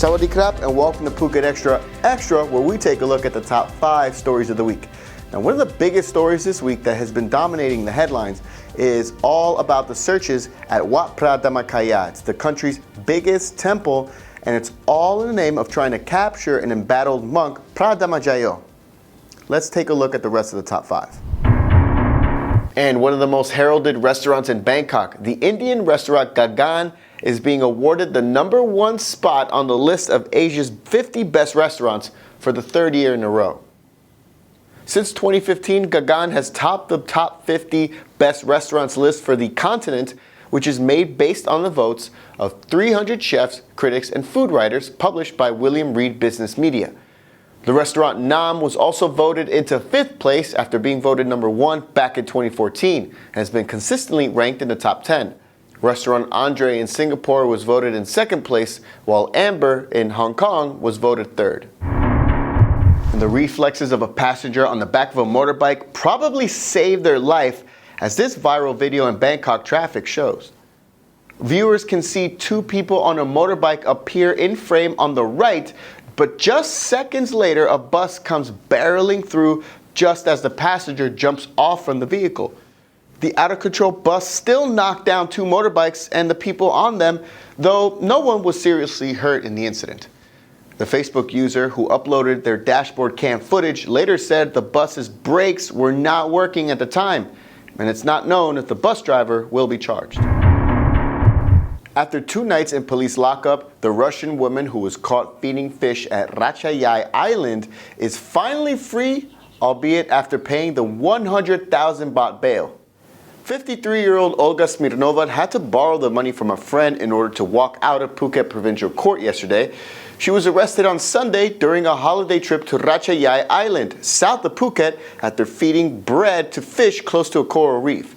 Sawadee krap and welcome to Phuket Xtra Extra, where we take a look at the top 5 stories of the week. Now, one of the biggest stories this week that has been dominating the headlines is all about the searches at Wat Phra Dhammakaya. It's the country's biggest temple, and it's all in the name of trying to capture an embattled monk, Phra Dhammakaya. Let's take a look at the rest of the top 5. And one of the most heralded restaurants in Bangkok, the Indian restaurant Gagan, is being awarded the #1 spot on the list of Asia's 50 best restaurants for the 3rd year in a row. Since 2015, Gagan has topped the top 50 best restaurants list for the continent, which is made based on the votes of 300 chefs, critics, and food writers published by William Reed Business Media. The restaurant Nam was also voted into 5th place after being voted #1 back in 2014 and has been consistently ranked in the top 10. Restaurant Andre in Singapore was voted in 2nd place, while Amber in Hong Kong was voted 3rd. And the reflexes of a passenger on the back of a motorbike probably saved their life, as this viral video in Bangkok traffic shows. Viewers can see 2 people on a motorbike appear in frame on the right, but just seconds later a bus comes barreling through just as the passenger jumps off from the vehicle. The out-of-control bus still knocked down 2 motorbikes and the people on them, though no one was seriously hurt in the incident. The Facebook user who uploaded their dashboard cam footage later said the bus's brakes were not working at the time, and it's not known if the bus driver will be charged. After 2 nights in police lockup, the Russian woman who was caught feeding fish at Ratchayai Island is finally free, albeit after paying the 100,000 baht bail. 53-year-old Olga Smirnova had to borrow the money from a friend in order to walk out of Phuket Provincial Court yesterday. She was arrested on Sunday during a holiday trip to Ratchayai Island, south of Phuket, after feeding bread to fish close to a coral reef.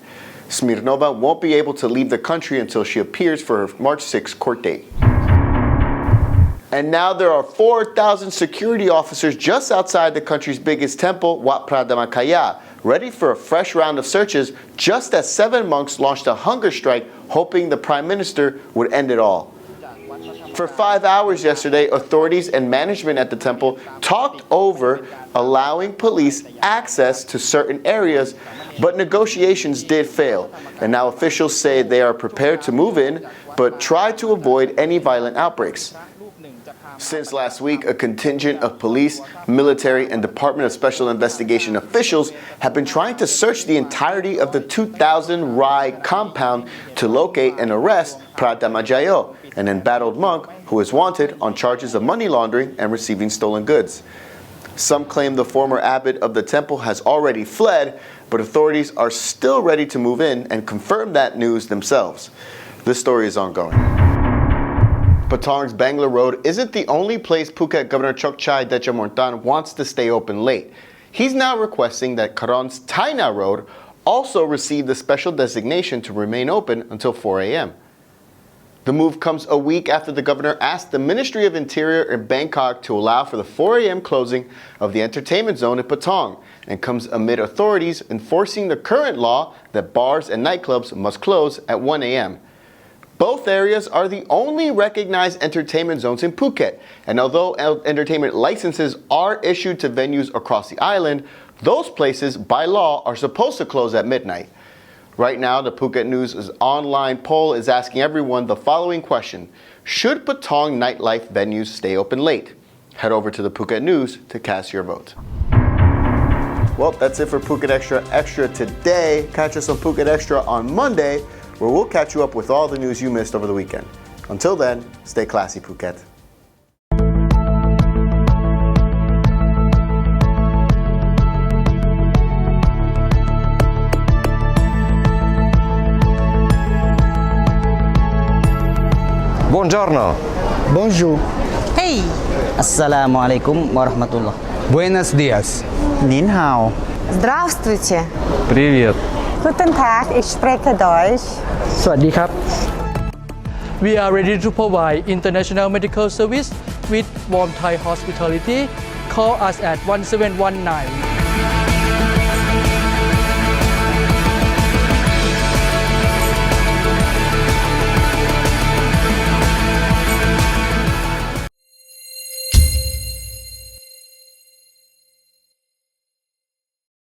Smirnova won't be able to leave the country until she appears for her March 6 court date. And now there are 4,000 security officers just outside the country's biggest temple, Wat Phra Dhammakaya, ready for a fresh round of searches just as 7 monks launched a hunger strike hoping the Prime Minister would end it all. For 5 hours yesterday, authorities and management at the temple talked over allowing police access to certain areas, but negotiations did fail, and now officials say they are prepared to move in, but try to avoid any violent outbreaks. Since last week, a contingent of police, military, and Department of Special Investigation officials have been trying to search the entirety of the 2,000 Rai compound to locate and arrest Phra Dhammakaya, an embattled monk who is wanted on charges of money laundering and receiving stolen goods. Some claim the former abbot of the temple has already fled, but authorities are still ready to move in and confirm that news themselves. This story is ongoing. Patong's Bangla Road isn't the only place Phuket Governor Chokchai Dechamortan wants to stay open late. He's now requesting that Karon's Taina Road also receive the special designation to remain open until 4 a.m. The move comes a week after the governor asked the Ministry of Interior in Bangkok to allow for the 4 a.m. closing of the entertainment zone in Patong, and comes amid authorities enforcing the current law that bars and nightclubs must close at 1 a.m. Both areas are the only recognized entertainment zones in Phuket, and although entertainment licenses are issued to venues across the island, those places by law are supposed to close at midnight. Right now, the Phuket News' online poll is asking everyone the following question: should Patong nightlife venues stay open late? Head over to the Phuket News to cast your vote. Well, that's it for Phuket Xtra Extra today. Catch us on Phuket Xtra on Monday, where we'll catch you up with all the news you missed over the weekend. Until then, stay classy, Phuket. Buongiorno. Bonjour. Hey. Assalamualaikum warahmatullah. Buenos dias. Nin hao. Здравствуйте. Привет. Guten Tag, ich spreche Deutsch. สวัสดีครับ We are ready to provide international medical service with warm Thai hospitality. Call us at 1719.